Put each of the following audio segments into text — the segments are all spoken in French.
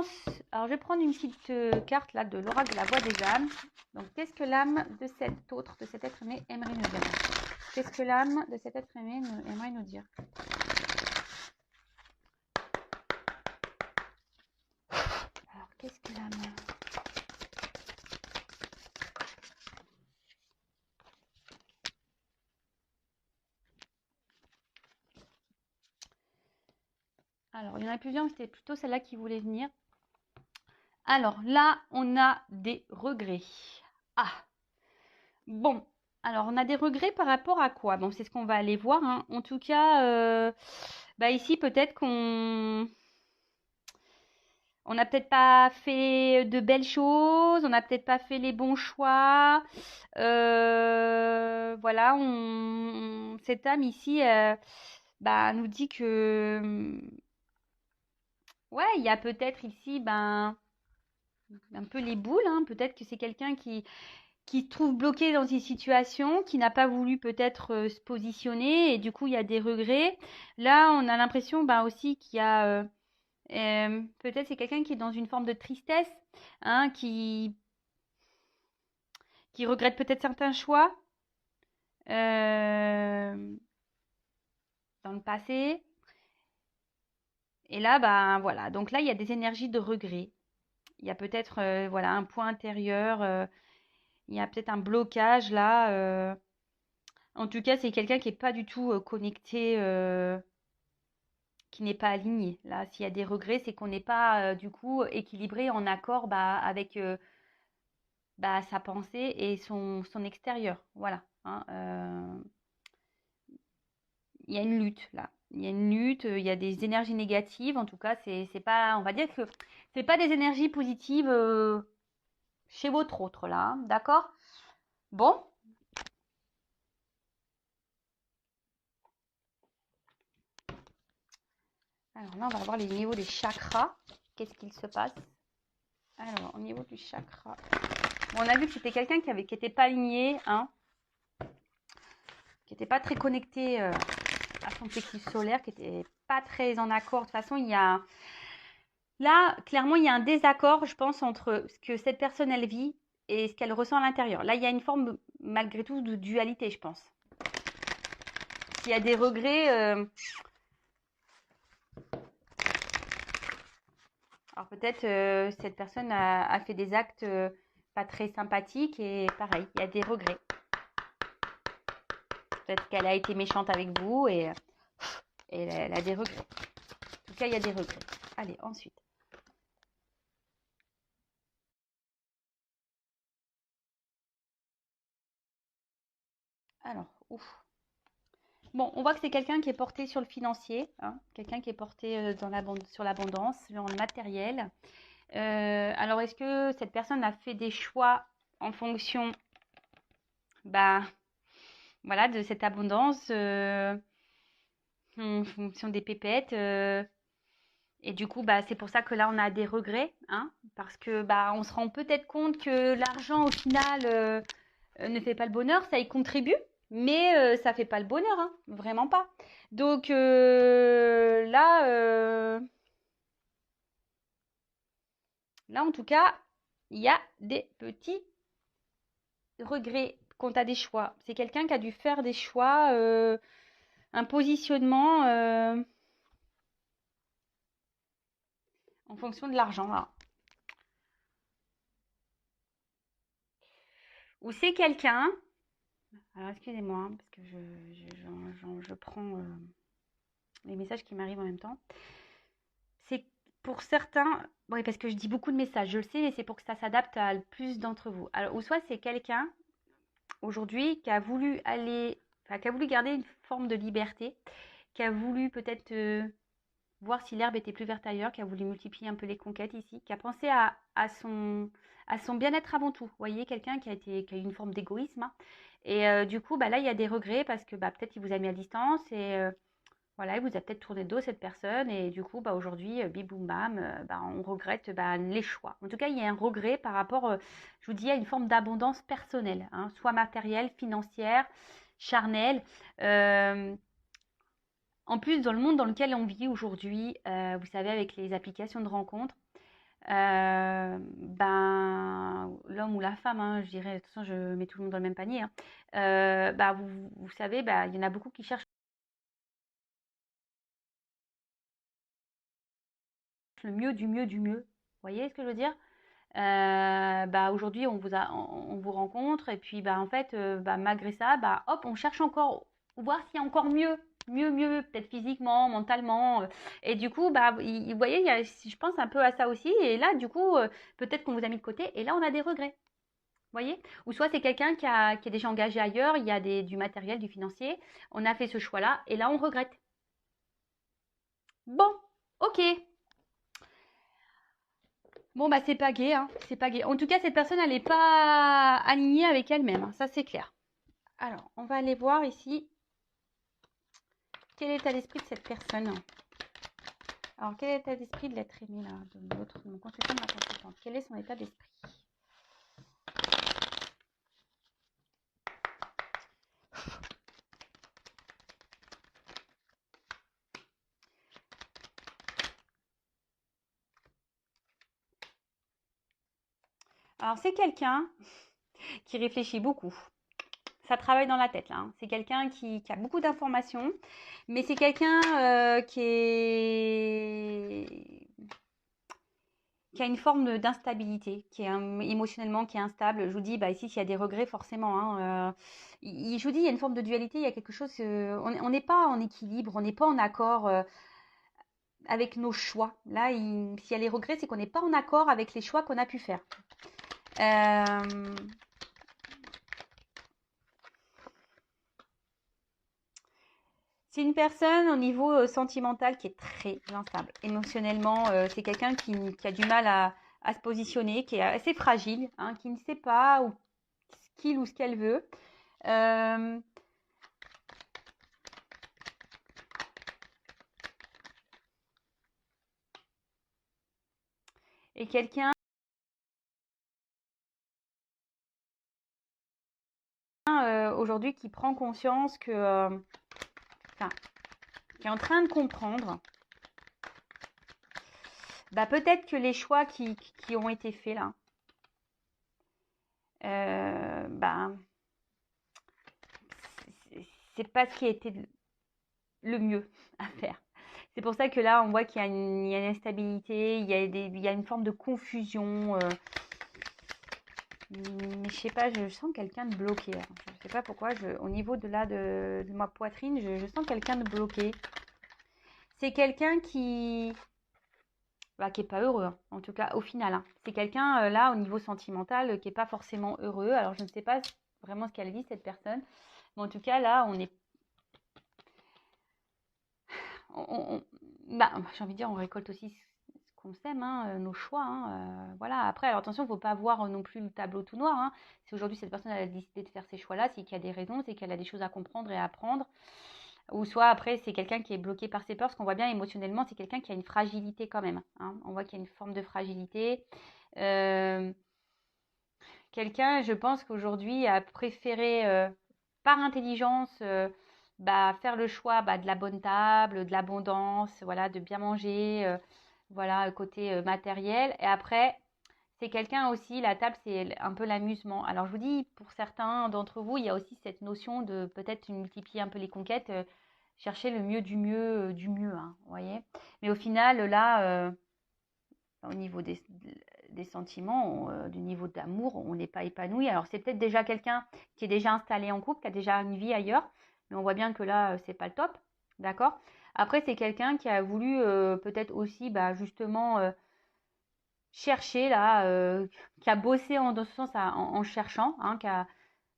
pense... Alors, je vais prendre une petite carte là de l'oracle de la voix des âmes. Donc, qu'est-ce que l'âme de cet autre, de cet être aimé, aimerait nous dire? Qu'est-ce que l'âme de cet être aimé aimerait nous dire? Alors, qu'est-ce que l'âme... Alors, il y en a plusieurs, mais c'était plutôt celle-là qui voulait venir. Alors, là, on a des regrets. Ah! Bon, alors on a des regrets par rapport à quoi? Bon, c'est ce qu'on va aller voir, hein. En tout cas, ici, peut-être on n'a peut-être pas fait de belles choses, on n'a peut-être pas fait les bons choix. Voilà, cette âme ici, nous dit que, ouais, il y a peut-être ici, un peu les boules, hein. Peut-être que c'est quelqu'un qui se trouve bloqué dans une situation, qui n'a pas voulu peut-être se positionner, et du coup il y a des regrets. Là, on a l'impression aussi qu'il y a peut-être c'est quelqu'un qui est dans une forme de tristesse, hein, qui regrette peut-être certains choix dans le passé. Et là, voilà. Donc là, il y a des énergies de regret. Il y a peut-être voilà, un point intérieur. Il y a peut-être un blocage là. En tout cas, c'est quelqu'un qui n'est pas du tout connecté, qui n'est pas aligné. Là, s'il y a des regrets, c'est qu'on n'est pas du coup équilibré, en accord avec sa pensée et son extérieur. Voilà, hein, il y a une lutte là. Il y a une lutte, il y a des énergies négatives. En tout cas, c'est pas, on va dire que c'est pas des énergies positives chez votre autre là, hein, d'accord? Bon, alors là, on va voir les niveaux des chakras. Qu'est-ce qu'il se passe? Alors, au niveau du chakra, bon, on a vu que c'était quelqu'un qui n'était pas aligné, hein, qui n'était pas très connecté à son plexus solaire, qui n'était pas très en accord. De toute façon, il y a là, clairement, il y a un désaccord, je pense, entre ce que cette personne, elle vit et ce qu'elle ressent à l'intérieur. Là, il y a une forme, malgré tout, de dualité, je pense. Il y a des regrets. Alors peut-être cette personne a fait des actes pas très sympathiques et pareil, il y a des regrets. Peut-être qu'elle a été méchante avec vous et elle a des regrets. En tout cas, il y a des regrets. Allez, ensuite. Alors, ouf. Bon, on voit que c'est quelqu'un qui est porté sur le financier, hein, quelqu'un qui est porté sur l'abondance, sur le matériel. Alors, est-ce que cette personne a fait des choix en fonction voilà, de cette abondance, en fonction des pépettes et du coup, c'est pour ça que là, on a des regrets, hein, parce que on se rend peut-être compte que l'argent, au final, ne fait pas le bonheur, ça y contribue, mais ça fait pas le bonheur, hein, vraiment pas. Donc là, en tout cas, il y a des petits regrets quant à des choix. C'est quelqu'un qui a dû faire des choix, un positionnement en fonction de l'argent, là. Ou c'est quelqu'un, alors excusez-moi, hein, parce que je prends les messages qui m'arrivent en même temps. C'est pour certains, oui, parce que je dis beaucoup de messages, je le sais, mais c'est pour que ça s'adapte à le plus d'entre vous. Alors, ou soit c'est quelqu'un aujourd'hui qui a voulu qui a voulu garder une forme de liberté, qui a voulu peut-être voir si l'herbe était plus verte ailleurs, qui a voulu multiplier un peu les conquêtes ici, qui a pensé à son bien-être avant tout. Vous voyez, quelqu'un qui a eu une forme d'égoïsme, hein. Et du coup, là, il y a des regrets parce que peut-être il vous a mis à distance et voilà, il vous a peut-être tourné le dos cette personne et du coup, aujourd'hui, bim boum bam, on regrette les choix. En tout cas, il y a un regret par rapport, je vous dis, à une forme d'abondance personnelle, hein, soit matérielle, financière, charnelle. En plus, dans le monde dans lequel on vit aujourd'hui, vous savez, avec les applications de rencontres, ben, l'homme ou la femme, hein, je dirais, de toute façon, je mets tout le monde dans le même panier, hein. Bah, vous savez, bah, il y en a beaucoup qui cherchent le mieux du mieux du mieux. Vous voyez ce que je veux dire? Bah, aujourd'hui, on vous rencontre et puis bah, en fait, bah, malgré ça, bah, hop, on cherche encore, voir s'il y a encore mieux, mieux, peut-être physiquement, mentalement. Et du coup, bah, vous voyez, je pense un peu à ça aussi. Et là, du coup, peut-être qu'on vous a mis de côté et là, on a des regrets. Vous voyez? Ou soit c'est quelqu'un qui est déjà engagé ailleurs, il y a du matériel, du financier, on a fait ce choix-là et là, on regrette. Bon, ok. Bon, bah, c'est pas gai, hein. C'est pas gai. En tout cas, cette personne, elle n'est pas alignée avec elle-même, hein. Ça, c'est clair. Alors, on va aller voir ici quel est l'état d'esprit de cette personne. Alors, quel est l'état d'esprit de l'être aimé, là, de l'autre, de mon consultant, de ma consultante? Quel est son état d'esprit? Alors, c'est quelqu'un qui réfléchit beaucoup. Ça travaille dans la tête, là, hein. C'est quelqu'un qui a beaucoup d'informations, mais c'est quelqu'un qui a une forme d'instabilité, qui est émotionnellement, qui est instable. Je vous dis, bah, ici, s'il y a des regrets, forcément, hein, je vous dis, il y a une forme de dualité, il y a quelque chose, on n'est pas en équilibre, on n'est pas en accord avec nos choix. Là, s'il y a les regrets, c'est qu'on n'est pas en accord avec les choix qu'on a pu faire. Euh, c'est une personne au niveau sentimental qui est très instable. Émotionnellement, c'est quelqu'un qui a du mal à se positionner, qui est assez fragile, hein, qui ne sait pas ce qu'il ou ce qu'elle veut. Euh, et quelqu'un aujourd'hui qui prend conscience enfin, qui est en train de comprendre, bah, peut-être que les choix qui ont été faits là, bah, c'est pas ce qui a été le mieux à faire. C'est pour ça que là, on voit qu'il y a il y a une instabilité, il y a une forme de confusion. Mais je sais pas, je sens quelqu'un de bloqué, hein. Je sais pas pourquoi, au niveau de là de ma poitrine, je sens quelqu'un de bloqué. C'est quelqu'un bah, qui est pas heureux, hein, en tout cas au final, hein. C'est quelqu'un là au niveau sentimental qui est pas forcément heureux. Alors je ne sais pas vraiment ce qu'elle vit cette personne, mais en tout cas là on est, bah, j'ai envie de dire, on récolte aussi ce qu'on sème, hein, nos choix, hein, voilà. Après, alors attention, il ne faut pas voir non plus le tableau tout noir, hein. Si aujourd'hui cette personne a décidé de faire ces choix-là, c'est qu'il y a des raisons, c'est qu'elle a des choses à comprendre et à apprendre. Ou soit après, c'est quelqu'un qui est bloqué par ses peurs, parce qu'on voit bien émotionnellement, c'est quelqu'un qui a une fragilité quand même, hein. On voit qu'il y a une forme de fragilité. Euh, Quelqu'un, je pense qu'aujourd'hui, a préféré, par intelligence, bah, faire le choix bah, de la bonne table, de l'abondance, voilà, de bien manger, voilà, côté matériel. Et après, c'est quelqu'un aussi, la table, c'est un peu l'amusement. Alors, je vous dis, pour certains d'entre vous, il y a aussi cette notion de peut-être multiplier un peu les conquêtes, chercher le mieux du mieux, hein, vous voyez. Mais au final, là, au niveau des sentiments, du niveau d'amour, on n'est pas épanoui. Alors c'est peut-être déjà quelqu'un qui est déjà installé en couple, qui a déjà une vie ailleurs, mais on voit bien que là, c'est pas le top, d'accord? Après, c'est quelqu'un qui a voulu peut-être aussi, bah, justement, chercher là, qui a bossé dans ce sens en cherchant, hein,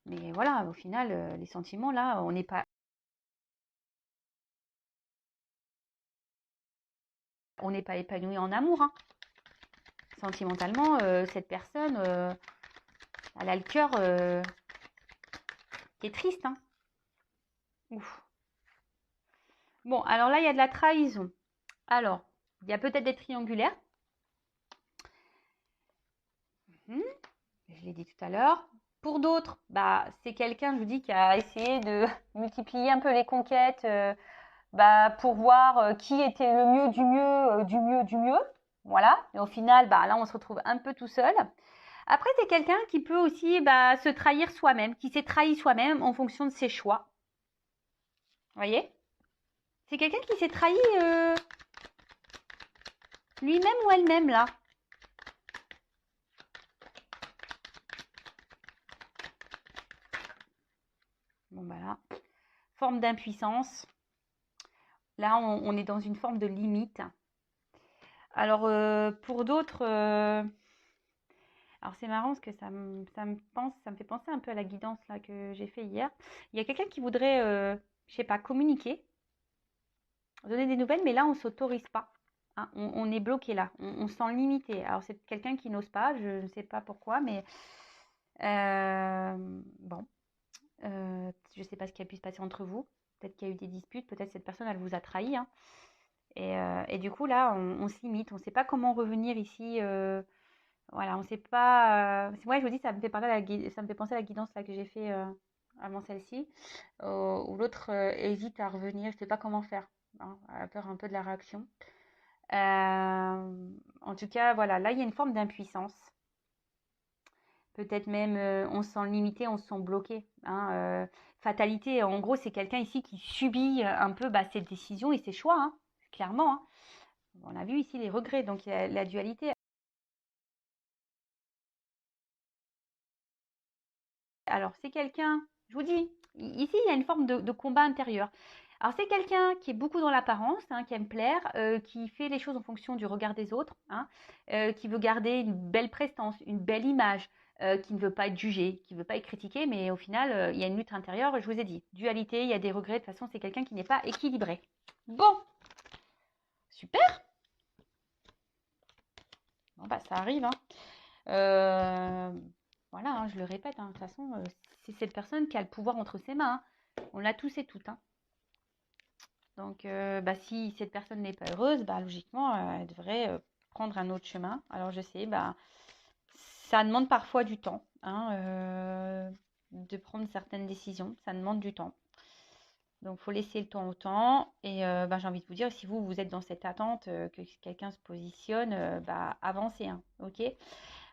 mais voilà, au final, les sentiments là, on n'est pas épanoui en amour, hein. Sentimentalement, cette personne, elle a le cœur qui est triste, hein. Ouf. Bon, alors là, il y a de la trahison. Alors, il y a peut-être des triangulaires. Je l'ai dit tout à l'heure. Pour d'autres, bah, c'est quelqu'un, je vous dis, qui a essayé de multiplier un peu les conquêtes bah, pour voir qui était le mieux du mieux du mieux du mieux. Voilà. Et au final, bah, là, on se retrouve un peu tout seul. Après, c'est quelqu'un qui peut aussi se trahir soi-même, qui s'est trahi soi-même en fonction de ses choix. Vous voyez? C'est quelqu'un qui s'est trahi lui-même ou elle-même, là. Bon, bah là, forme d'impuissance. Là, on est dans une forme de limite. Alors, pour d'autres, alors c'est marrant parce que ça me fait penser un peu à la guidance là que j'ai fait hier. Il y a quelqu'un qui voudrait, je sais pas, communiquer, donner des nouvelles, mais là, on s'autorise pas. Hein. On est bloqué là, on se sent limité. Alors, c'est quelqu'un qui n'ose pas, je ne sais pas pourquoi, mais bon, je ne sais pas ce qui a pu se passer entre vous. Peut-être qu'il y a eu des disputes, peut-être cette personne, elle vous a trahi. Hein. Et du coup, là, on se limite, on ne sait pas comment revenir ici. Voilà, on ne sait pas. Moi, je vous dis, ça me fait ça me fait penser à la guidance là que j'ai fait avant celle-ci, où l'autre hésite à revenir, je ne sais pas comment faire. Hein, elle a peur un peu de la réaction. En tout cas, voilà, là, il y a une forme d'impuissance. Peut-être même, on se sent limité, on se sent bloqué. Hein, fatalité, en gros, c'est quelqu'un ici qui subit un peu ses décisions et ses choix, hein, clairement. Hein. On a vu ici les regrets, donc il y a la dualité. Alors, c'est quelqu'un, je vous dis, ici, il y a une forme de combat intérieur. Alors, c'est quelqu'un qui est beaucoup dans l'apparence, hein, qui aime plaire, qui fait les choses en fonction du regard des autres, hein, qui veut garder une belle prestance, une belle image, qui ne veut pas être jugé, qui ne veut pas être critiqué, mais au final, il y a une lutte intérieure, je vous ai dit. Dualité, il y a des regrets, de toute façon, c'est quelqu'un qui n'est pas équilibré. Bon, super. Bon, bah, ça arrive, hein. Voilà, hein, je le répète, hein, de toute façon, c'est cette personne qui a le pouvoir entre ses mains. Hein. On l'a tous et toutes. Hein. Donc, si cette personne n'est pas heureuse, logiquement, elle devrait prendre un autre chemin. Alors, je sais, ça demande parfois du temps hein, de prendre certaines décisions. Ça demande du temps. Donc, il faut laisser le temps au temps. Et j'ai envie de vous dire, si vous êtes dans cette attente que quelqu'un se positionne, avancez. Hein, ok.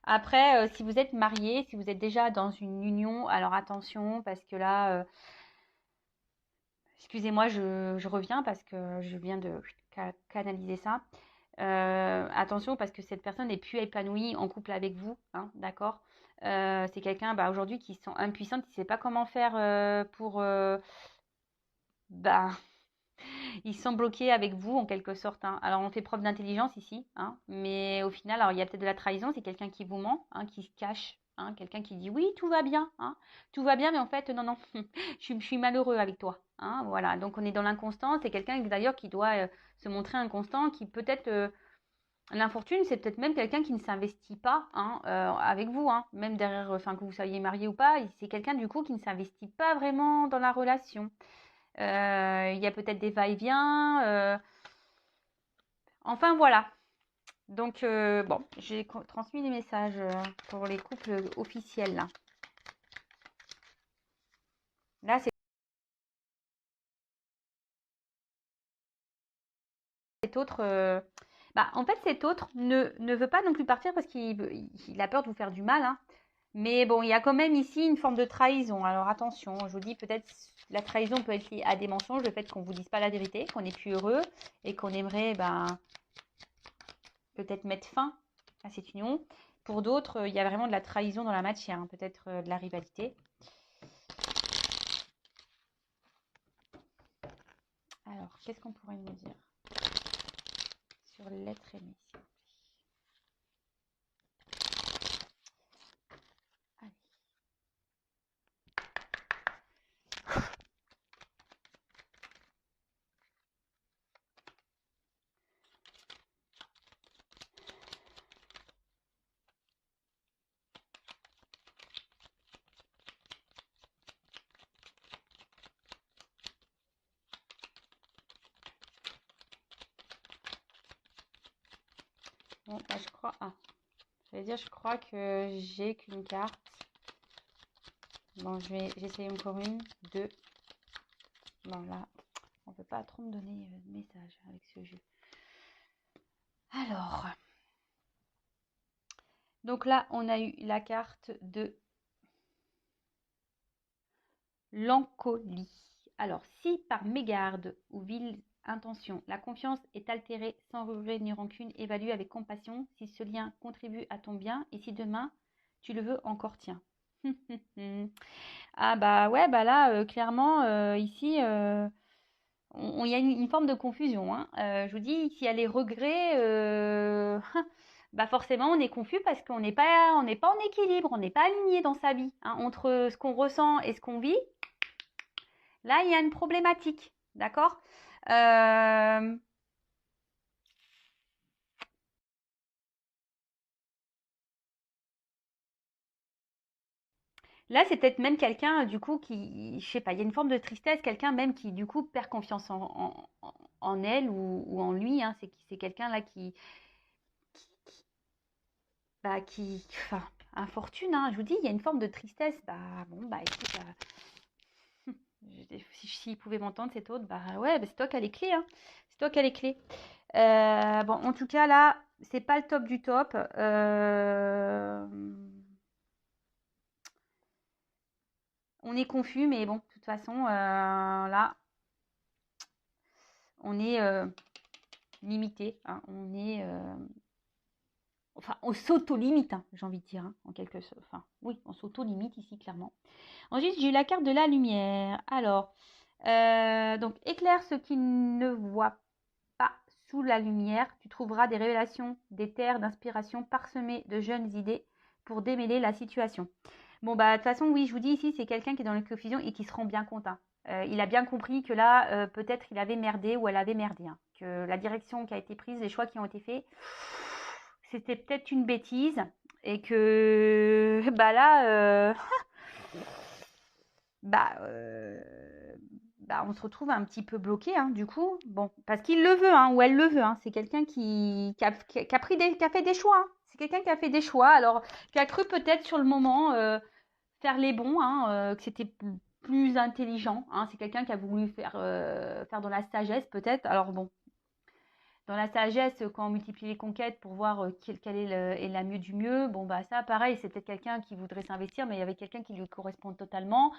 Après, si vous êtes marié, si vous êtes déjà dans une union, alors attention, parce que là, excusez-moi, je reviens parce que je viens de canaliser ça. Attention, parce que cette personne n'est plus épanouie en couple avec vous, hein, d'accord. C'est quelqu'un aujourd'hui qui se sent impuissante, qui ne sait pas comment faire pour... bah, ils sont bloqués avec vous en quelque sorte. Hein. Alors on fait preuve d'intelligence ici, hein, mais au final, alors il y a peut-être de la trahison, c'est quelqu'un qui vous ment, hein, qui se cache, hein, quelqu'un qui dit oui, tout va bien, hein, tout va bien, mais en fait, non, non, je suis malheureux avec toi. Hein, voilà, donc on est dans l'inconstance, c'est quelqu'un d'ailleurs qui doit se montrer inconstant, qui peut-être... l'infortune, c'est peut-être même quelqu'un qui ne s'investit pas hein, avec vous, hein, même derrière, enfin que vous soyez marié ou pas, c'est quelqu'un du coup qui ne s'investit pas vraiment dans la relation. Il y a peut-être des va-et-vient. Enfin voilà. Donc bon, j'ai transmis des messages pour les couples officiels là. Là, cet autre, en fait, cet autre ne veut pas non plus partir parce qu'il a peur de vous faire du mal. Hein. Mais bon, il y a quand même ici une forme de trahison. Alors attention, je vous dis peut-être la trahison peut être liée à des mensonges, le fait qu'on ne vous dise pas la vérité, qu'on n'est plus heureux et qu'on aimerait peut-être mettre fin à cette union. Pour d'autres, il y a vraiment de la trahison dans la matière, hein, peut-être de la rivalité. Alors, qu'est-ce qu'on pourrait nous dire sur l'être aimé? Allez. Bon, je crois. Ah, j'allais dire, je crois que j'ai qu'une carte. Bon, je vais essayer encore une, deux. Bon, là, on ne peut pas trop me donner de message avec ce jeu. Alors, Donc là, on a eu la carte de l'encolie. Alors, si par mégarde ou viles intention, la confiance est altérée sans regret ni rancune, évalue avec compassion si ce lien contribue à ton bien et si demain tu le veux encore, tiens. Ah bah ouais, bah là, clairement, ici, il y a une forme de confusion, hein. Je vous dis, s'il y a les regrets, bah forcément, on est confus parce qu'on n'est pas en équilibre, on n'est pas aligné dans sa vie, hein, entre ce qu'on ressent et ce qu'on vit. Là, il y a une problématique, d'accord? Euh, Là, c'est peut-être même quelqu'un, du coup, qui, je sais pas, il y a une forme de tristesse, quelqu'un même qui, du coup, perd confiance en elle ou en lui, hein. C'est quelqu'un là enfin, infortune, hein. Je vous dis, il y a une forme de tristesse. Bah, bon, bah, écoute, s'il pouvait m'entendre, cet autre, bah ouais, bah, c'est toi qui as les clés, hein. C'est toi qui as les clés. Bon, en tout cas, là, c'est pas le top du top. On est confus, mais bon, de toute façon, là, on est limité, hein. Enfin, on s'auto-limite, hein, j'ai envie de dire, hein, en quelque sorte. Enfin, oui, on s'auto-limite ici, clairement. Ensuite, j'ai eu la carte de la lumière. Alors, donc, éclaire ce qui ne voit pas sous la lumière. Tu trouveras des révélations, des terres d'inspiration parsemées de jeunes idées pour démêler la situation. Bon, bah, de toute façon, oui, je vous dis ici, c'est quelqu'un qui est dans la confusion et qui se rend bien compte, hein. Il a bien compris que là, peut-être il avait merdé ou elle avait merdé, hein, que la direction qui a été prise, les choix qui ont été faits, c'était peut-être une bêtise et que, bah là, bah, bah, on se retrouve un petit peu bloqué, hein, du coup. Bon, parce qu'il le veut, hein, ou elle le veut, hein. C'est quelqu'un qui a fait des choix, hein. C'est quelqu'un qui a fait des choix, alors qui a cru peut-être sur le moment faire les bons, hein, que c'était plus intelligent, hein. C'est quelqu'un qui a voulu faire dans la sagesse, peut-être. Alors bon, dans la sagesse, quand on multiplie les conquêtes pour voir quelle est la mieux du mieux, bon, bah ça, pareil, c'est peut-être quelqu'un qui voudrait s'investir, mais il y avait quelqu'un qui lui correspond totalement.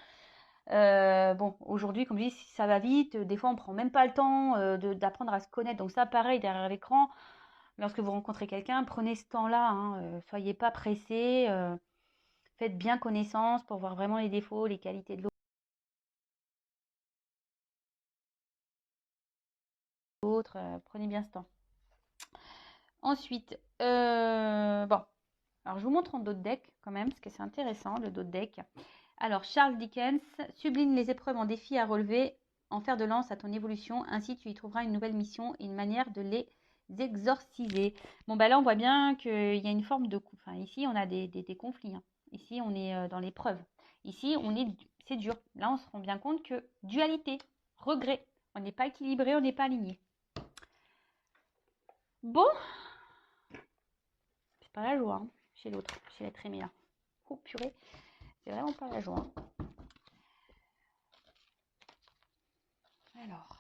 Bon, aujourd'hui, comme je dis, ça va vite. Des fois, on prend même pas le temps d'apprendre à se connaître. Donc ça, pareil, derrière l'écran, lorsque vous rencontrez quelqu'un, prenez ce temps-là, hein, soyez pas pressés, faites bien connaissance pour voir vraiment les défauts, les qualités de l'autre. Prenez bien ce temps. Ensuite, bon, alors je vous montre en dos de deck quand même, parce que c'est intéressant, le dos de deck. Alors, Charles Dickens sublime les épreuves en défis à relever, en fer de lance à ton évolution. Ainsi, tu y trouveras une nouvelle mission et une manière de les exorciser. Bon, bah là, on voit bien qu'il y a une forme de... Enfin, ici, on a des conflits, hein. Ici, on est dans l'épreuve. Ici, c'est dur. Là, on se rend bien compte que dualité, regret. On n'est pas équilibré, on n'est pas aligné. Bon, c'est pas la joie, hein, chez l'autre, chez l'être aimé, là. Oh, purée, c'est vraiment pas la joie, hein. Alors...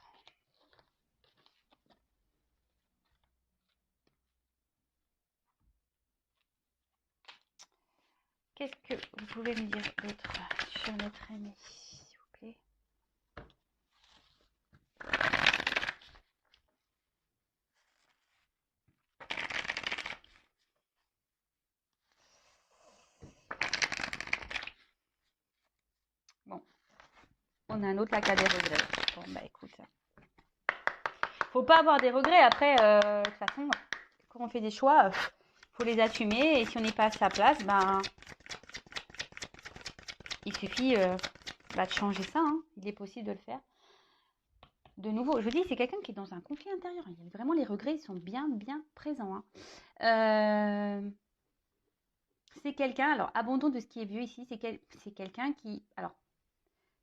Qu'est-ce que vous pouvez me dire d'autre sur notre ami, s'il vous plaît? Bon, on a un autre là qui a des regrets. Bon, bah écoute, faut pas avoir des regrets. Après, de toute façon, quand on fait des choix, faut les assumer. Et si on n'est pas à sa place, ben, il suffit de changer ça, hein. Il est possible de le faire. De nouveau, je dis, c'est quelqu'un qui est dans un conflit intérieur. Vraiment, les regrets sont bien, bien présents, hein. C'est quelqu'un, alors abandon de ce qui est vieux ici, c'est quelqu'un qui, alors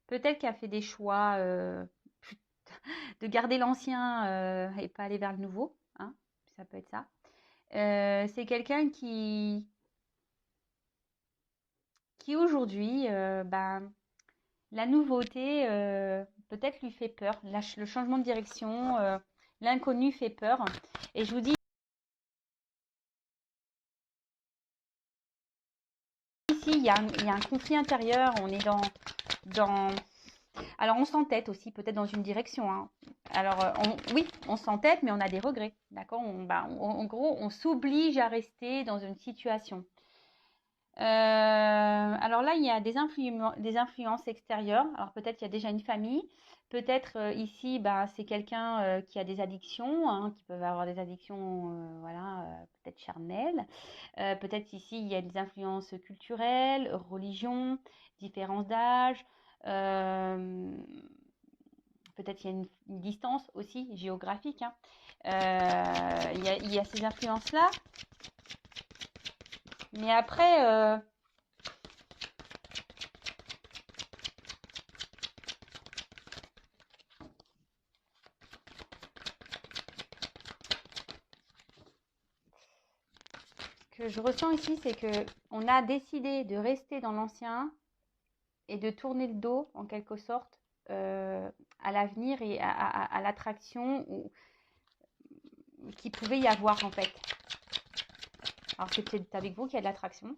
peut-être qui a fait des choix de garder l'ancien et pas aller vers le nouveau, hein, ça peut être ça. C'est quelqu'un qui aujourd'hui, ben, la nouveauté peut-être lui fait peur, le changement de direction, l'inconnu fait peur. Et je vous dis, ici, il y a un conflit intérieur. On est dans... Alors, on s'entête aussi, peut-être dans une direction, hein. Alors, oui, on s'entête, mais on a des regrets, d'accord? En gros, on s'oblige à rester dans une situation. Alors là, il y a des influences extérieures. Alors peut-être qu'il y a déjà une famille. Peut-être ici, c'est quelqu'un qui a des addictions, hein, qui peuvent avoir des addictions, voilà, peut-être charnelles. Peut-être ici, il y a des influences culturelles, religion, différence d'âge. Peut-être qu'il y a une distance aussi géographique, hein. Il y a ces influences-là. Mais après, ce que je ressens ici, c'est que on a décidé de rester dans l'ancien et de tourner le dos, en quelque sorte, à l'avenir et à l'attraction qui pouvait y avoir, en fait. Alors, c'est peut-être avec vous qu'il y a de l'attraction.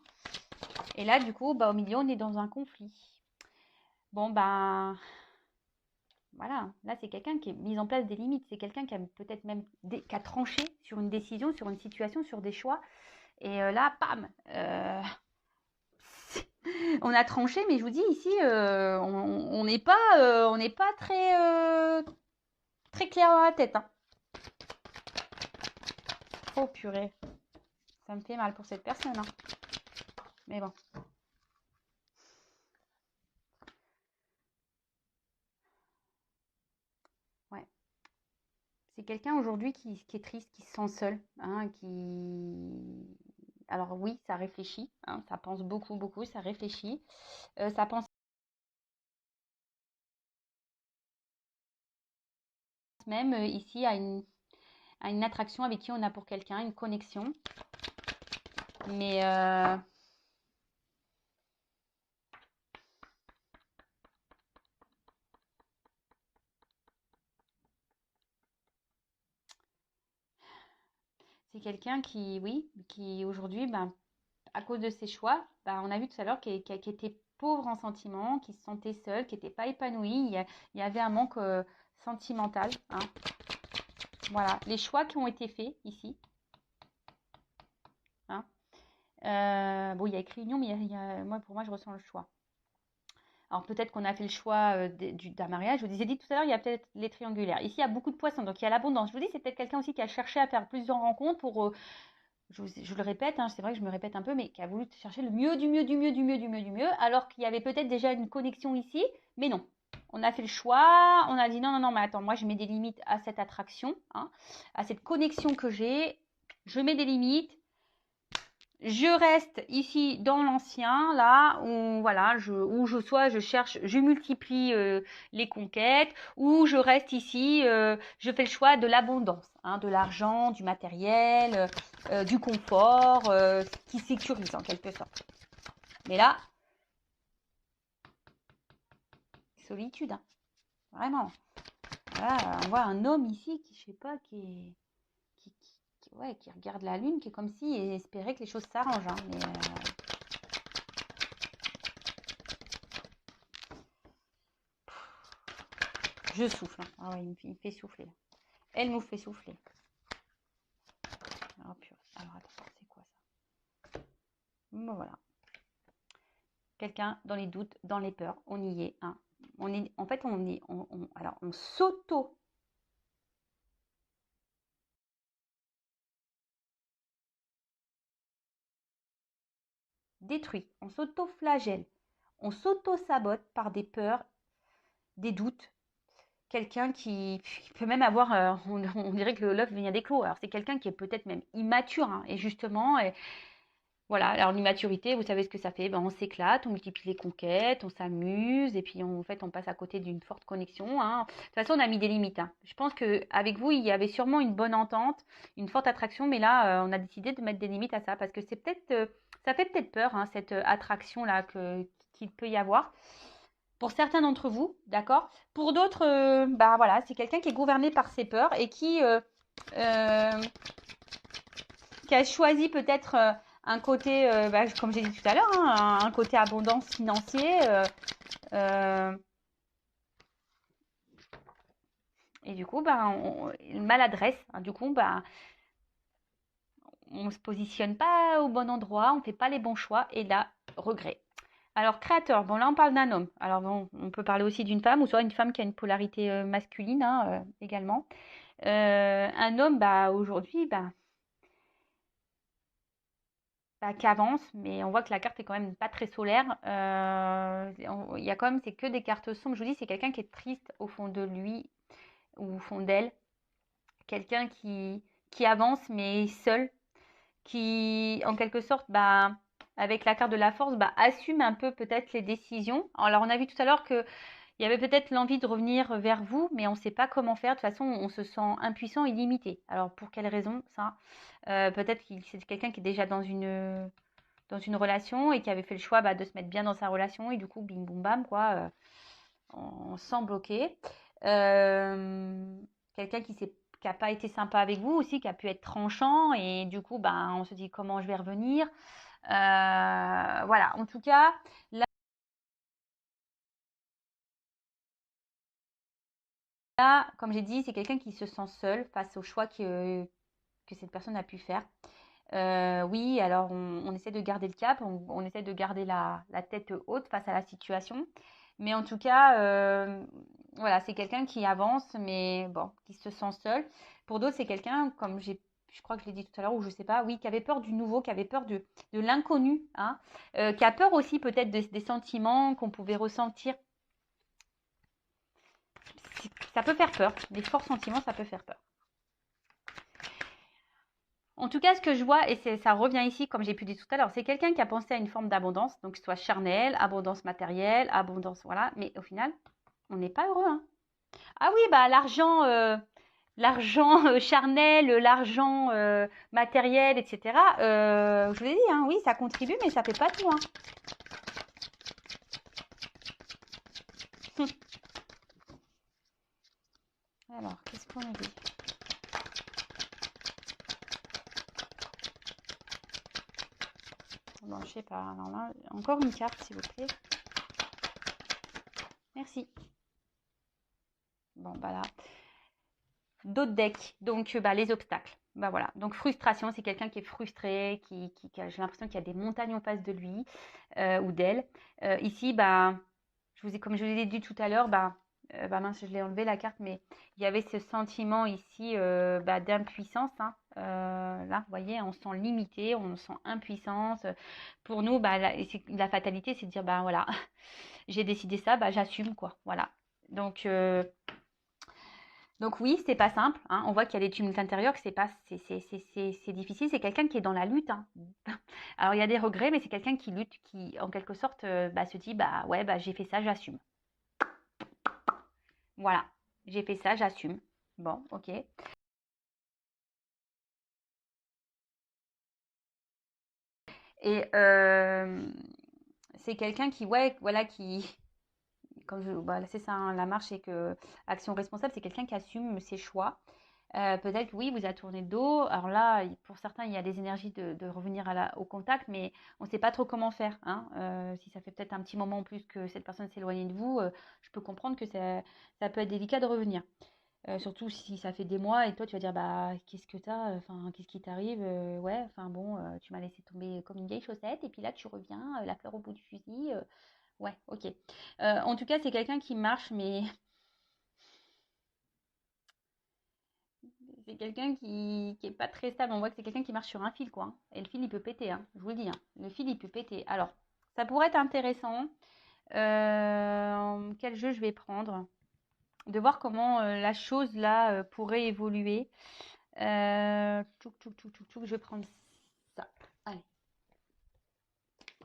Et là, du coup, au milieu, on est dans un conflit. Bon, voilà. Là, c'est quelqu'un qui a mis en place des limites. C'est quelqu'un qui a peut-être même qui a tranché sur une décision, sur une situation, sur des choix. Et là, pam, on a tranché, mais je vous dis ici, on n'est pas très, très clair dans la tête, hein. Oh purée, ça me fait mal pour cette personne, hein. Mais bon. Ouais. C'est quelqu'un aujourd'hui qui est triste, qui se sent seul, hein, Alors oui, ça réfléchit, hein, ça pense beaucoup, beaucoup, ça réfléchit. Ça pense même ici à une attraction avec qui on a pour quelqu'un, une connexion. Mais c'est quelqu'un qui, oui, qui aujourd'hui, à cause de ses choix, on a vu tout à l'heure qui était pauvre en sentiments, qui se sentait seul, qui n'était pas épanoui. Il y avait un manque sentimental, hein. Voilà, les choix qui ont été faits ici, hein. Bon, il y a écrit union, mais pour moi, je ressens le choix. Alors peut-être qu'on a fait le choix d'un mariage. Je vous disais dit tout à l'heure, il y a peut-être les triangulaires. Ici, il y a beaucoup de poissons, donc il y a l'abondance. Je vous dis, c'est peut-être quelqu'un aussi qui a cherché à faire plusieurs rencontres pour, je le répète, hein, c'est vrai que je me répète un peu, mais qui a voulu chercher le mieux du mieux du mieux du mieux du mieux du mieux, alors qu'il y avait peut-être déjà une connexion ici, mais non. On a fait le choix, on a dit non, non, non, mais attends, moi je mets des limites à cette attraction, hein, à cette connexion que j'ai, je mets des limites. Je reste ici dans l'ancien, là, où voilà, je cherche, je multiplie les conquêtes, ou je reste ici, je fais le choix de l'abondance, hein, de l'argent, du matériel, du confort, qui sécurise en quelque sorte. Mais là, solitude, hein, vraiment. Voilà, on voit un homme ici qui, je sais pas, qui regarde la lune, qui est comme si il espérait que les choses s'arrangent, hein, mais je souffle, hein. Ah ouais, il me fait souffler. Elle nous fait souffler. Alors, alors attends, c'est quoi ça? Bon, voilà. Quelqu'un dans les doutes, dans les peurs, on y est, hein. En fait, alors on s'auto détruit, on s'auto-flagelle, on s'auto-sabote par des peurs, des doutes. Quelqu'un qui peut même avoir, on dirait que l'œuf vient d'éclore. Alors c'est quelqu'un qui est peut-être même immature, hein, et justement, voilà, alors l'immaturité, vous savez ce que ça fait, on s'éclate, on multiplie les conquêtes, on s'amuse, et puis en fait on passe à côté d'une forte connexion, hein. De toute façon, on a mis des limites, hein. Je pense qu'avec vous, il y avait sûrement une bonne entente, une forte attraction, mais là, on a décidé de mettre des limites à ça, parce que c'est peut-être, ça fait peut-être peur, hein, cette attraction-là qu'il peut y avoir. Pour certains d'entre vous, d'accord. Pour d'autres, voilà, c'est quelqu'un qui est gouverné par ses peurs et qui a choisi peut-être un côté, comme j'ai dit tout à l'heure, hein, un côté abondance financier. Et du coup, maladresse. Hein, du coup, on ne se positionne pas au bon endroit, on ne fait pas les bons choix. Et là, regret. Alors, créateur, bon là on parle d'un homme. Alors bon, on peut parler aussi d'une femme, ou soit une femme qui a une polarité masculine hein, également. Un homme, aujourd'hui, qui avance, mais on voit que la carte est quand même pas très solaire. Il y a quand même, c'est que des cartes sombres. Je vous dis, c'est quelqu'un qui est triste au fond de lui ou au fond d'elle. Quelqu'un qui avance, mais seul, qui, en quelque sorte, avec la carte de la force, assume un peu peut-être les décisions. Alors, on a vu tout à l'heure que il y avait peut-être l'envie de revenir vers vous, mais on ne sait pas comment faire. De toute façon, on se sent impuissant et limité. Alors, pour quelle raison ça peut-être que c'est quelqu'un qui est déjà dans une relation et qui avait fait le choix de se mettre bien dans sa relation. Et du coup, bing, boum, bam, quoi, on se sent bloqué. Quelqu'un qui n'a pas été sympa avec vous aussi, qui a pu être tranchant. Et du coup, on se dit comment je vais revenir. Voilà, en tout cas, là, comme j'ai dit, c'est quelqu'un qui se sent seul face au choix que cette personne a pu faire. Oui, alors on essaie de garder le cap, on essaie de garder la tête haute face à la situation. Mais en tout cas, voilà, c'est quelqu'un qui avance, mais bon, qui se sent seul. Pour d'autres, c'est quelqu'un, je crois que je l'ai dit tout à l'heure, ou je sais pas, oui, qui avait peur du nouveau, qui avait peur de l'inconnu, hein, qui a peur aussi peut-être des sentiments qu'on pouvait ressentir. Ça peut faire peur, des forts sentiments, ça peut faire peur. En tout cas, ce que je vois, et ça revient ici, comme j'ai pu dire tout à l'heure, c'est quelqu'un qui a pensé à une forme d'abondance, donc soit charnelle, abondance matérielle, abondance, voilà. Mais au final, on n'est pas heureux. Hein. Ah oui, l'argent charnel, l'argent matériel, etc. Je vous l'ai dit, hein, oui, ça contribue, mais ça fait pas tout. Hein. Alors, qu'est-ce qu'on a dit? Bon, je sais pas. Alors là, encore une carte, s'il vous plaît. Merci. Bon, là. D'autres decks, donc les obstacles. Voilà. Donc frustration, c'est quelqu'un qui est frustré, qui j'ai l'impression qu'il y a des montagnes en face de lui ou d'elle. Ici, comme je vous l'ai dit tout à l'heure, mince, je l'ai enlevé la carte, mais il y avait ce sentiment ici d'impuissance. Hein. Là, vous voyez, on se sent limité, on se sent impuissance. Pour nous, la fatalité, c'est de dire, voilà, j'ai décidé ça, j'assume, quoi. Voilà. Donc oui, c'est pas simple. Hein. On voit qu'il y a des tumultes intérieurs, que c'est difficile. C'est quelqu'un qui est dans la lutte. Hein. Alors il y a des regrets, mais c'est quelqu'un qui lutte, qui en quelque sorte se dit ouais j'ai fait ça, j'assume. Voilà, j'ai fait ça, j'assume. Bon, ok. Et c'est quelqu'un qui comme c'est ça, hein, la marche, c'est que action responsable, c'est quelqu'un qui assume ses choix. Peut-être, oui, vous a tourné le dos. Alors là, pour certains, il y a des énergies de revenir au contact, mais on ne sait pas trop comment faire. Hein. Si ça fait peut-être un petit moment en plus que cette personne s'éloigne de vous, je peux comprendre que ça peut être délicat de revenir. Surtout si ça fait des mois et toi, tu vas dire, qu'est-ce que t'as, enfin, qu'est-ce qui t'arrive, ouais, enfin bon, tu m'as laissé tomber comme une vieille chaussette et puis là, tu reviens, la fleur au bout du fusil. Ouais, ok. En tout cas, c'est quelqu'un qui marche, mais c'est quelqu'un qui est pas très stable. On voit que c'est quelqu'un qui marche sur un fil, quoi. Hein. Et le fil, il peut péter, hein. Je vous le dis. Hein. Le fil, il peut péter. Alors, ça pourrait être intéressant. Quel jeu je vais prendre? De voir comment la chose, là, pourrait évoluer. Je vais prendre ça. Allez.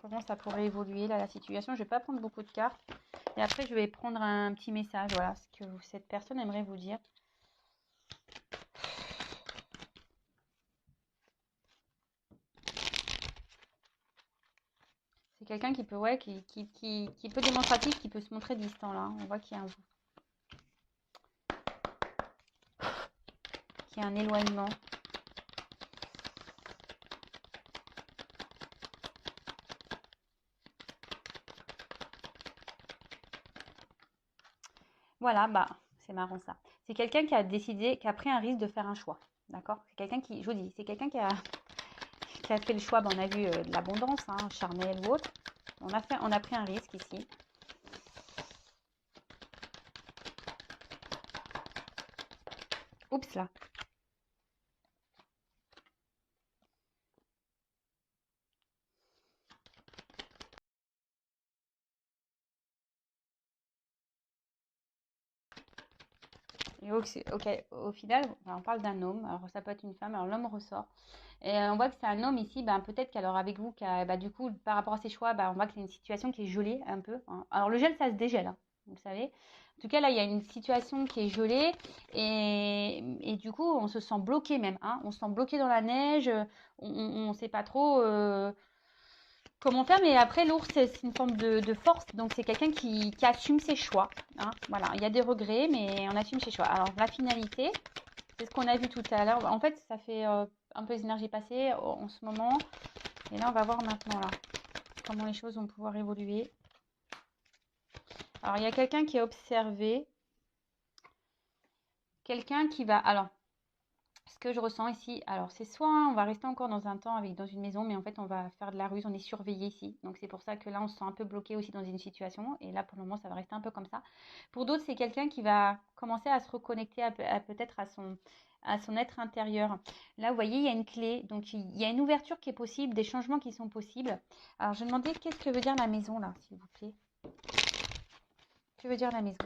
Comment ça pourrait évoluer, là, la situation? Je vais pas prendre beaucoup de cartes. Et après, je vais prendre un petit message. Voilà, ce que cette personne aimerait vous dire. C'est quelqu'un qui peut, ouais, qui peut démonstratif, qui peut se montrer distant là. On voit qu'il y a un éloignement. Voilà, bah, c'est marrant ça. C'est quelqu'un qui a décidé, qui a pris un risque de faire un choix. D'accord? C'est quelqu'un qui, je vous dis, c'est quelqu'un qui a fait le choix, bah, on a vu de l'abondance, hein, charnel ou autre. On a pris un risque ici. Oups là. Et ok, au final, on parle d'un homme. Alors ça peut être une femme. Alors l'homme ressort. Et on voit que c'est un homme ici, ben, peut-être qu'alors avec vous, bah, du coup, par rapport à ses choix, bah, on voit que c'est une situation qui est gelée un peu, hein. Alors le gel, ça se dégèle, hein, vous savez. En tout cas, là, il y a une situation qui est gelée et du coup, on se sent bloqué même, hein. On se sent bloqué dans la neige, on ne sait pas trop comment faire, mais après, l'ours, c'est une forme de force, donc c'est quelqu'un qui assume ses choix, hein. Voilà, il y a des regrets, mais on assume ses choix. Alors, la finalité, c'est ce qu'on a vu tout à l'heure. En fait, ça fait un peu les énergies passées en ce moment. Et là, on va voir maintenant là comment les choses vont pouvoir évoluer. Alors, il y a quelqu'un qui est observé. Quelqu'un qui va... Alors, ce que je ressens ici, alors c'est soit on va rester encore dans un temps dans une maison, mais en fait, on va faire de la ruse, on est surveillé ici. Donc, c'est pour ça que là, on se sent un peu bloqué aussi dans une situation. Et là, pour le moment, ça va rester un peu comme ça. Pour d'autres, c'est quelqu'un qui va commencer à se reconnecter peut-être à son être intérieur. Là, vous voyez, il y a une clé. Donc, il y a une ouverture qui est possible, des changements qui sont possibles. Alors, je vais demander qu'est-ce que veut dire la maison, là, s'il vous plaît. Que veut dire la maison?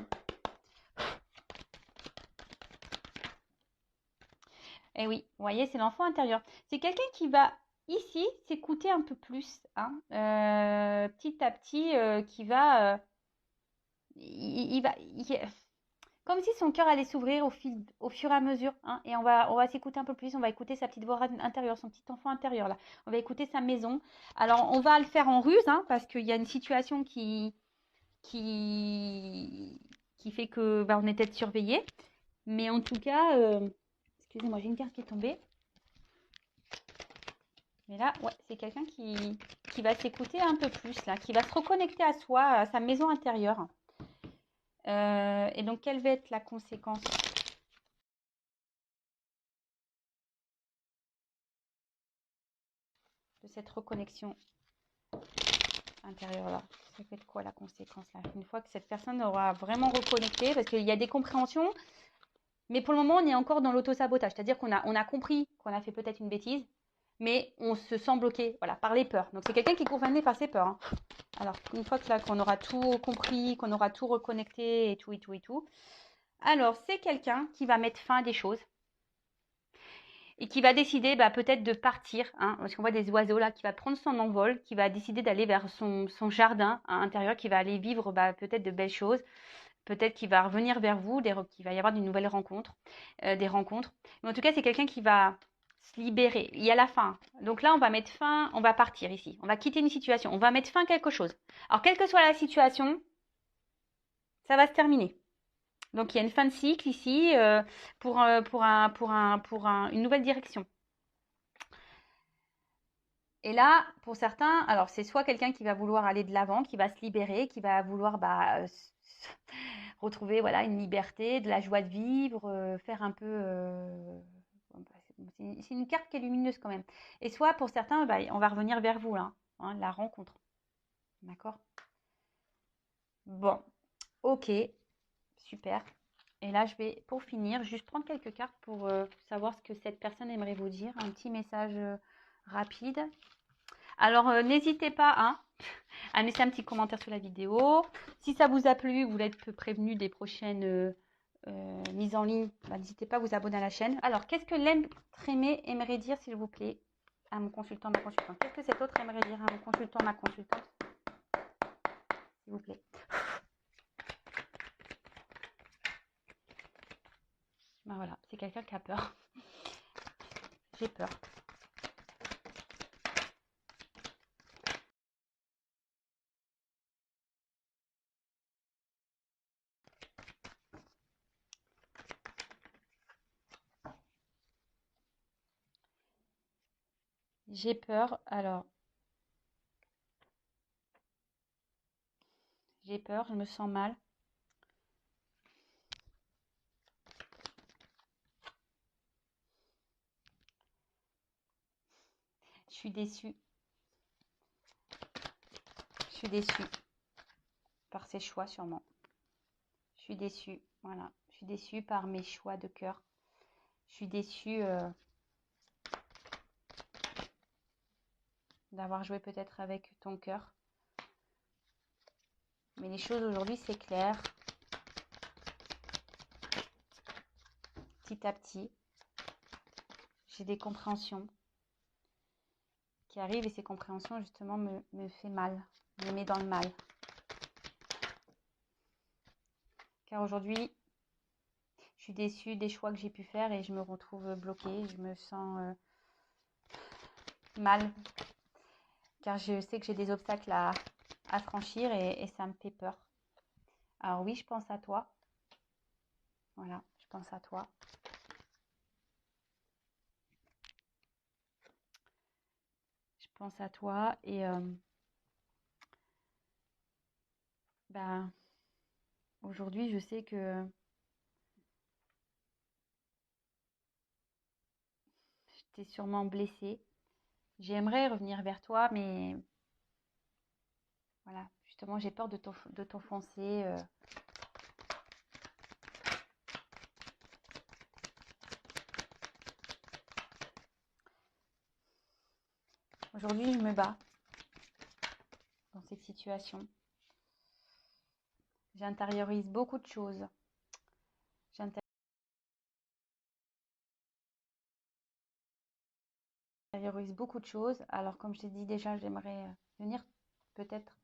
Eh oui, vous voyez, c'est l'enfant intérieur. C'est quelqu'un qui va ici s'écouter un peu plus, hein, petit à petit, qui va, il va, comme si son cœur allait s'ouvrir au fur et à mesure, hein, et on va s'écouter un peu plus, on va écouter sa petite voix intérieure, son petit enfant intérieur là. On va écouter sa maison. Alors, on va le faire en ruse, hein, parce qu'il y a une situation qui, qui fait que bah, on est peut-être surveillé. Mais en tout cas, excusez-moi, j'ai une carte qui est tombée. Mais là, ouais, c'est quelqu'un qui va s'écouter un peu plus, là, qui va se reconnecter à soi, à sa maison intérieure. Et donc, quelle va être la conséquence de cette reconnexion intérieure-là? Ça peut être quoi la conséquence là? Une fois que cette personne aura vraiment reconnecté, parce qu'il y a des compréhensions, mais pour le moment, on est encore dans l'auto-sabotage. C'est-à-dire on a compris qu'on a fait peut-être une bêtise, mais on se sent bloqué, voilà, par les peurs. Donc, c'est quelqu'un qui est gouverné par ses peurs, hein. Alors, une fois que là, qu'on aura tout compris, qu'on aura tout reconnecté et tout, et tout, et tout, alors c'est quelqu'un qui va mettre fin à des choses et qui va décider bah, peut-être de partir, hein, parce qu'on voit des oiseaux là, qui va prendre son envol, qui va décider d'aller vers son jardin intérieur, qui va aller vivre bah, peut-être de belles choses, peut-être qu'il va revenir vers vous, qu'il va y avoir de nouvelles rencontres, des rencontres. Mais en tout cas, c'est quelqu'un qui va se libérer. Il y a la fin. Donc là, on va mettre fin, on va partir ici. On va quitter une situation, on va mettre fin à quelque chose. Alors, quelle que soit la situation, ça va se terminer. Donc, il y a une fin de cycle ici une nouvelle direction. Et là, pour certains, alors c'est soit quelqu'un qui va vouloir aller de l'avant, qui va se libérer, qui va vouloir bah, retrouver voilà, une liberté, de la joie de vivre, faire un peu... c'est une carte qui est lumineuse quand même. Et soit pour certains, bah, on va revenir vers vous, là, hein, la rencontre. D'accord? Bon, ok, super. Et là, je vais, pour finir, juste prendre quelques cartes pour savoir ce que cette personne aimerait vous dire. Un petit message rapide. Alors, n'hésitez pas hein, à laisser un petit commentaire sous la vidéo. Si ça vous a plu, vous êtes prévenu des prochaines mises en ligne, bah, n'hésitez pas à vous abonner à la chaîne. Alors, qu'est-ce que l'être aimé aimerait dire, s'il vous plaît, à mon consultant, ma consultante? Qu'est-ce que cet autre aimerait dire à mon consultant, ma consultante, s'il vous plaît? Ben voilà, c'est quelqu'un qui a peur. J'ai peur. J'ai peur. Alors, j'ai peur, je me sens mal. suis déçue. Je suis déçue par ses choix sûrement. Je suis déçue, voilà. Je suis déçue par mes choix de cœur. Je suis déçue d'avoir joué peut-être avec ton cœur. Mais les choses aujourd'hui, c'est clair. Petit à petit, j'ai des compréhensions qui arrivent et ces compréhensions, justement, me fait mal, me met dans le mal. Car aujourd'hui, je suis déçue des choix que j'ai pu faire et je me retrouve bloquée. Je me sens mal car je sais que j'ai des obstacles à franchir et ça me fait peur. Alors oui, je pense à toi. Voilà, je pense à toi. Je pense à toi et bah, aujourd'hui, je sais que je t'ai sûrement blessée. J'aimerais revenir vers toi, mais voilà, justement, j'ai peur de t'offenser. Aujourd'hui, je me bats dans cette situation. J'intériorise beaucoup de choses. J'intériorise beaucoup de choses. Alors, comme je t'ai dit déjà, j'aimerais venir peut-être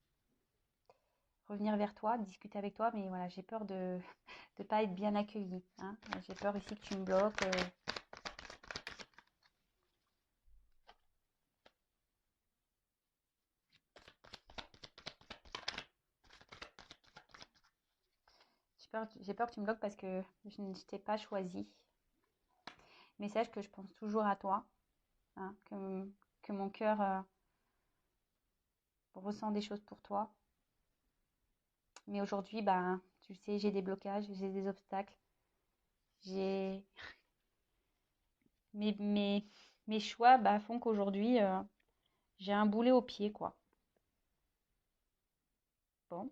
revenir vers toi, discuter avec toi, mais voilà, j'ai peur de ne pas être bien accueillie. Hein. J'ai peur ici que tu me bloques. J'ai peur que tu me bloques parce que je ne t'ai pas choisi. Mais sache que je pense toujours à toi, hein, que mon cœur ressent des choses pour toi. Mais aujourd'hui, bah, tu sais, j'ai des blocages, j'ai des obstacles. J'ai mes choix bah, font qu'aujourd'hui, j'ai un boulet au pied, quoi. Bon,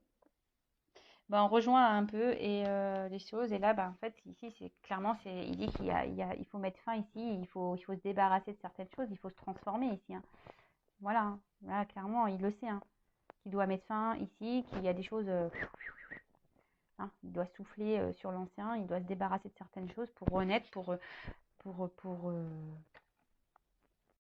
bah, on rejoint un peu et les choses. Et là, bah, en fait, ici, c'est clairement, il dit il faut mettre fin ici, il faut se débarrasser de certaines choses, il faut se transformer ici. Hein. Voilà, hein. Là, clairement, il le sait, hein, qu'il doit mettre fin ici, qu'il y a des choses, hein, il doit souffler sur l'ancien, il doit se débarrasser de certaines choses pour renaître, pour